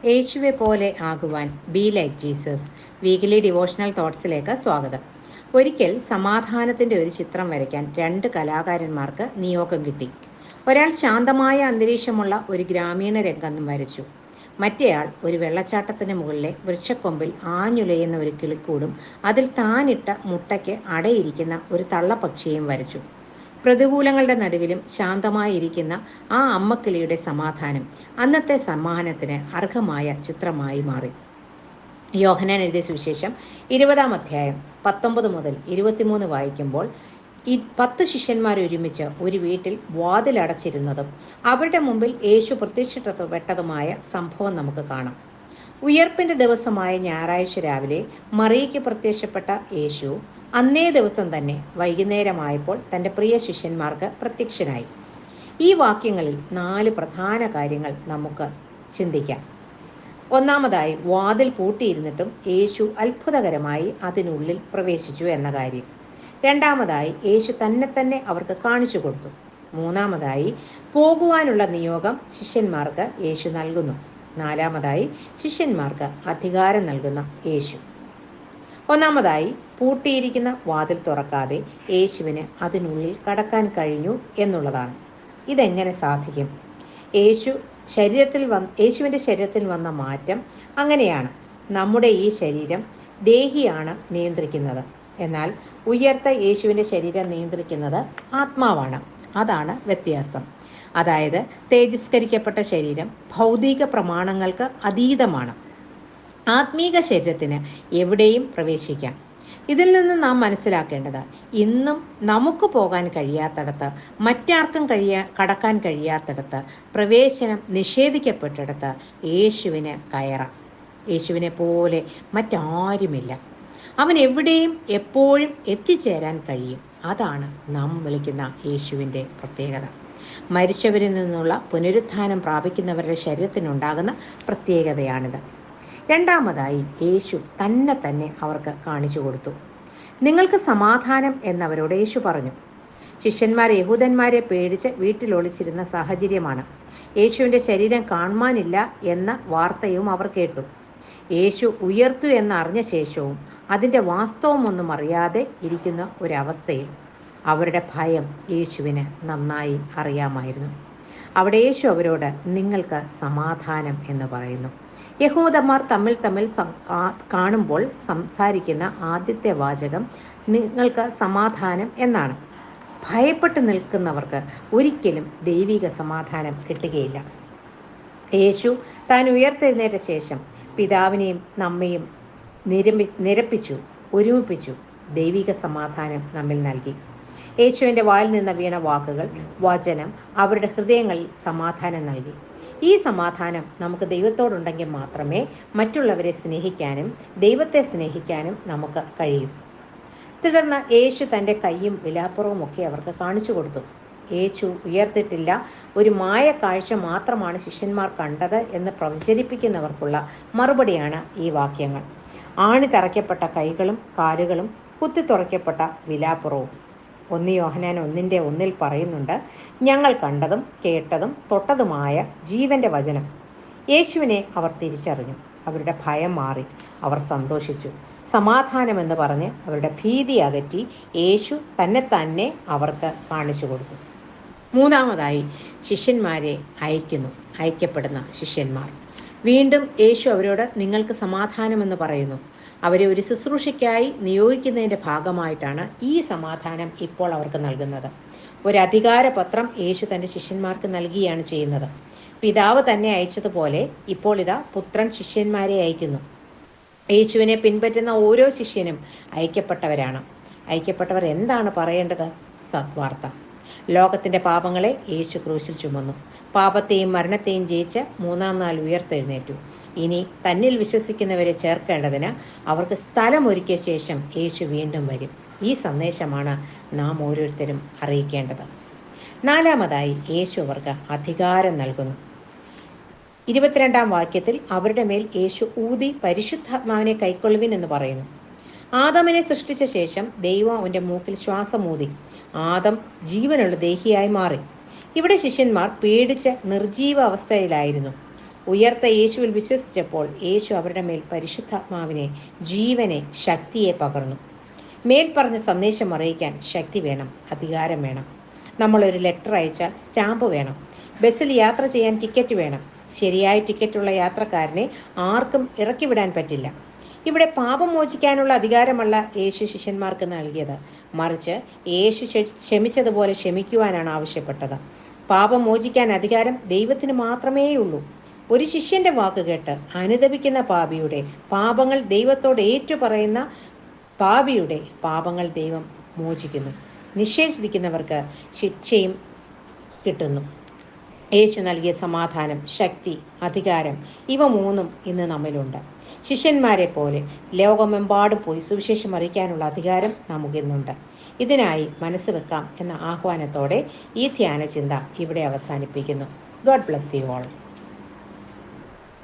യേശുവെ പോലെ ആകുവാൻ be like Jesus weekly devotional തോട്ട്സിലേക്ക് സ്വാഗതം. ഒരിക്കൽ സമാധാനത്തിൻ്റെ ഒരു ചിത്രം വരയ്ക്കാൻ 2 കലാകാരന്മാർക്ക് നിയോഗം കിട്ടി. ഒരാൾ ശാന്തമായ അന്തരീക്ഷമുള്ള ഒരു ഗ്രാമീണ രംഗം വരച്ചു. മറ്റേയാൾ ഒരു വെള്ളച്ചാട്ടത്തിന് മുകളിലെ വൃക്ഷക്കൊമ്പിൽ ആഞ്ഞുലയുന്ന ഒരു കിളിക്കൂടും അതിൽ താനിട്ട മുട്ടയ്ക്ക് അടയിരിക്കുന്ന ഒരു തള്ളപ്പക്ഷിയെയും വരച്ചു. പ്രതികൂലങ്ങളുടെ നടുവിലും ശാന്തമായിരിക്കുന്ന ആ അമ്മക്കിളിയുടെ സമാധാനം അന്നത്തെ സമ്മാനത്തിന് അർഹമായ ചിത്രമായി മാറി. യോഹന്നാൻ എഴുതിയ സുവിശേഷം 20-ാം അധ്യായം 19 മുതൽ 23 വായിക്കുമ്പോൾ 10 ശിഷ്യന്മാർ ഒരുമിച്ച് ഒരു വീട്ടിൽ വാതിലടച്ചിരുന്നതും അവരുടെ മുമ്പിൽ യേശു പ്രത്യക്ഷപ്പെട്ടതുമായ സംഭവം നമുക്ക് കാണാം. ഉയർപ്പിന്റെ ദിവസമായ ഞായറാഴ്ച രാവിലെ മറിയയ്ക്ക് പ്രത്യക്ഷപ്പെട്ട യേശു അന്നേ ദിവസം തന്നെ വൈകുന്നേരമായപ്പോൾ തൻ്റെ പ്രിയ ശിഷ്യന്മാർക്ക് പ്രത്യക്ഷനായി. ഈ വാക്യങ്ങളിൽ 4 പ്രധാന കാര്യങ്ങൾ നമുക്ക് ചിന്തിക്കാം. ഒന്നാമതായി, വാതിൽ പൂട്ടിയിരുന്നിട്ടും യേശു അത്ഭുതകരമായി അതിനുള്ളിൽ പ്രവേശിച്ചു എന്ന കാര്യം. രണ്ടാമതായി, യേശു തന്നെ അവർക്ക് കാണിച്ചു കൊടുത്തു. മൂന്നാമതായി, പോകുവാനുള്ള നിയോഗം ശിഷ്യന്മാർക്ക് യേശു നൽകുന്നു. നാലാമതായി, ശിഷ്യന്മാർക്ക് അധികാരം നൽകുന്ന യേശു. ഒന്നാമതായി, പൂട്ടിയിരിക്കുന്ന വാതിൽ തുറക്കാതെ യേശുവിന് അതിനുള്ളിൽ കടക്കാൻ കഴിഞ്ഞു എന്നുള്ളതാണ്. ഇതെങ്ങനെ സാധിക്കും? യേശുവിൻ്റെ ശരീരത്തിൽ വന്ന മാറ്റം അങ്ങനെയാണ്. നമ്മുടെ ഈ ശരീരം ദേഹിയാണ് നിയന്ത്രിക്കുന്നത്. എന്നാൽ ഉയർത്ത യേശുവിൻ്റെ ശരീരം നിയന്ത്രിക്കുന്നത് ആത്മാവാണ്. അതാണ് വ്യത്യാസം. അതായത് തേജസ്കരിക്കപ്പെട്ട ശരീരം ഭൗതിക പ്രമാണങ്ങൾക്ക് അതീതമാണ്. ആത്മീക ശരീരത്തിന് എവിടെയും പ്രവേശിക്കാം. ഇതിൽ നിന്ന് നാം മനസ്സിലാക്കേണ്ടത്, ഇന്നും നമുക്ക് പോകാൻ കഴിയാത്തിടത്ത്, മറ്റാർക്കും കടക്കാൻ കഴിയാത്തിടത്ത്, പ്രവേശനം നിഷേധിക്കപ്പെട്ടിടത്ത് യേശുവിന് കയറാം. യേശുവിനെ പോലെ മറ്റാരുമില്ല. അവൻ എവിടെയും എപ്പോഴും എത്തിച്ചേരാൻ കഴിയും. അതാണ് നാം വിളിക്കുന്ന യേശുവിൻ്റെ പ്രത്യേകത. മരിച്ചവരിൽ നിന്നുള്ള പുനരുത്ഥാനം പ്രാപിക്കുന്നവരുടെ ശരീരത്തിനുണ്ടാകുന്ന പ്രത്യേകതയാണിത്. രണ്ടാമതായി, യേശു തന്നെ അവർക്ക് കാണിച്ചു കൊടുത്തു. നിങ്ങൾക്ക് സമാധാനം എന്നവരോട് യേശു പറഞ്ഞു. ശിഷ്യന്മാർ യഹൂദന്മാരെ പേടിച്ച് വീട്ടിലൊളിച്ചിരുന്ന സാഹചര്യമാണ്. യേശുവിൻ്റെ ശരീരം കാണുവാനില്ല എന്ന വാർത്തയും അവർ കേട്ടു. യേശു ഉയർത്തു എന്നറിഞ്ഞ ശേഷവും അതിൻ്റെ വാസ്തവമൊന്നും അറിയാതെ ഇരിക്കുന്ന ഒരവസ്ഥയിൽ അവരുടെ ഭയം യേശുവിന് നന്നായി അറിയാമായിരുന്നു. അവിടെ യേശു അവരോട് നിങ്ങൾക്ക് സമാധാനം എന്ന് പറയുന്നു. യഹൂദന്മാർ തമ്മിൽ കാണുമ്പോൾ സംസാരിക്കുന്ന ആദ്യത്തെ വാചകം നിങ്ങൾക്ക് സമാധാനം എന്നാണ്. ഭയപ്പെട്ട് നിൽക്കുന്നവർക്ക് ഒരിക്കലും ദൈവിക സമാധാനം കിട്ടുകയില്ല. യേശു താൻ ഉയർത്തെഴുന്നേറ്റ ശേഷം പിതാവിനെയും നമ്മയും നിരപ്പിച്ചു, ഒരുമിപ്പിച്ചു. ദൈവിക സമാധാനം നമ്മിൽ നൽകി. യേശുവിൻ്റെ വായിൽ നിന്ന് വീണ വാക്കുകൾ, വചനം അവരുടെ ഹൃദയങ്ങളിൽ സമാധാനം നൽകി. ഈ സമാധാനം നമുക്ക് ദൈവത്തോടുണ്ടെങ്കിൽ മാത്രമേ മറ്റുള്ളവരെ സ്നേഹിക്കാനും ദൈവത്തെ സ്നേഹിക്കാനും നമുക്ക് കഴിയും. തുടർന്ന് യേശു തൻ്റെ കൈയും വിലാപ്പുറവും ഒക്കെ അവർക്ക് കാണിച്ചു കൊടുത്തു. യേശു ഉയർത്തിട്ടില്ല, ഒരു മായ കാഴ്ച മാത്രമാണ് ശിഷ്യന്മാർ കണ്ടത് എന്ന് പ്രചരിപ്പിക്കുന്നവർക്കുള്ള മറുപടിയാണ് ഈ വാക്യങ്ങൾ. ആണി തറയ്ക്കപ്പെട്ട കൈകളും കാലുകളും കുത്തിത്തുറയ്ക്കപ്പെട്ട വിലാപ്പുറവും. 1 യോഹന്നാൻ 1:1 പറയുന്നുണ്ട്, ഞങ്ങൾ കണ്ടതും കേട്ടതും തൊട്ടതുമായ ജീവന്റെ വചനം. യേശുവിനെ അവർ തിരിച്ചറിഞ്ഞു. അവരുടെ ഭയം മാറി. അവർ സന്തോഷിച്ചു. സമാധാനമെന്ന് പറഞ്ഞ് അവരുടെ ഭീതി അകറ്റി യേശു തന്നെ അവർക്ക് കാണിച്ചു കൊടുത്തു. മൂന്നാമതായി, ശിഷ്യന്മാരെ അയക്കപ്പെടുന്ന ശിഷ്യന്മാർ. വീണ്ടും യേശു അവരോട് നിങ്ങൾക്ക് സമാധാനമെന്ന് പറയുന്നു. അവരെ ഒരു ശുശ്രൂഷയ്ക്കായി നിയോഗിക്കുന്നതിൻ്റെ ഭാഗമായിട്ടാണ് ഈ സമാധാനം ഇപ്പോൾ അവർക്ക് നൽകുന്നത്. ഒരു അധികാരപത്രം യേശു തൻ്റെ ശിഷ്യന്മാർക്ക് നൽകുകയാണ് ചെയ്യുന്നത്. പിതാവ് തന്നെ അയച്ചതുപോലെ ഇപ്പോൾ ഇതാ പുത്രൻ ശിഷ്യന്മാരെ അയക്കുന്നു. യേശുവിനെ പിൻപറ്റുന്ന ഓരോ ശിഷ്യനും അയക്കപ്പെട്ടവരാണ്. അയക്കപ്പെട്ടവർ എന്താണ് പറയേണ്ടത്? സദ്വാർത്ത. ലോകത്തിൻ്റെ പാപങ്ങളെ യേശു ക്രൂശിൽ ചുമന്നു. പാപത്തെയും മരണത്തെയും ജയിച്ച് 3-ാം നാൾ ഉയർത്തെഴുന്നേറ്റു. ഇനി തന്നിൽ വിശ്വസിക്കുന്നവരെ ചേർക്കേണ്ടതിന് അവർക്ക് സ്ഥലമൊരുക്കിയ ശേഷം യേശു വീണ്ടും വരും. ഈ സന്ദേശമാണ് നാം ഓരോരുത്തരും അറിയിക്കേണ്ടത്. നാലാമതായി, യേശു അവർക്ക് അധികാരം നൽകുന്നു. 22-ാം വാക്യത്തിൽ അവരുടെ മേൽ യേശു ഊതി പരിശുദ്ധാത്മാവിനെ കൈക്കൊള്ളുവിൻ എന്ന് പറയുന്നു. ആദമിനെ സൃഷ്ടിച്ച ശേഷം ദൈവം അവൻ്റെ മൂക്കിൽ ശ്വാസമൂതി. ആദം ജീവനുള്ള ദേഹിയായി മാറി. ഇവിടെ ശിഷ്യന്മാർ പേടിച്ച് നിർജീവ അവസ്ഥയിലായിരുന്നു. ഉയർത്ത യേശുവിൽ വിശ്വസിച്ചപ്പോൾ യേശു അവരുടെ മേൽ പരിശുദ്ധാത്മാവിനെ, ജീവനെ, ശക്തിയെ പകർന്നു. മേൽ പറഞ്ഞ സന്ദേശം അറിയിക്കാൻ ശക്തി വേണം, അധികാരം വേണം. നമ്മളൊരു ലെറ്റർ അയച്ചാൽ സ്റ്റാമ്പ് വേണം. ബസ്സിൽ യാത്ര ചെയ്യാൻ ടിക്കറ്റ് വേണം. ശരിയായ ടിക്കറ്റുള്ള യാത്രക്കാരനെ ആർക്കും ഇറക്കിവിടാൻ പറ്റില്ല. ഇവിടെ പാപം മോചിക്കാനുള്ള അധികാരമല്ല യേശു ശിഷ്യന്മാർക്ക് നൽകിയത്, മറിച്ച് യേശു ക്ഷമിച്ചതുപോലെ ക്ഷമിക്കുവാനാണ് ആവശ്യപ്പെട്ടത്. പാപം മോചിക്കാൻ അധികാരം ദൈവത്തിന് മാത്രമേയുള്ളൂ. ഒരു ശിഷ്യന്റെ വാക്ക് കേട്ട് അനുദപിക്കുന്ന പാപിയുടെ പാപങ്ങൾ, ദൈവത്തോട് ഏറ്റുപറയുന്ന പാപിയുടെ പാപങ്ങൾ ദൈവം മോചിക്കുന്നു. നിഷേധിക്കുന്നവർക്ക് ശിക്ഷയും കിട്ടുന്നു. യേശു നൽകിയ സമാധാനം, ശക്തി, അധികാരം ഇവ മൂന്നും ഇന്ന് നമ്മിലുണ്ട്. ശിഷ്യന്മാരെ പോലെ ലോകമെമ്പാടും പോയി സുവിശേഷം അറിയിക്കാനുള്ള അധികാരം നമുക്കിന്നുണ്ട്. ഇതിനായി മനസ്സ് വെക്കാം എന്ന ആഹ്വാനത്തോടെ ഈ ധ്യാന ചിന്ത ഇവിടെ അവസാനിപ്പിക്കുന്നു. God bless you all.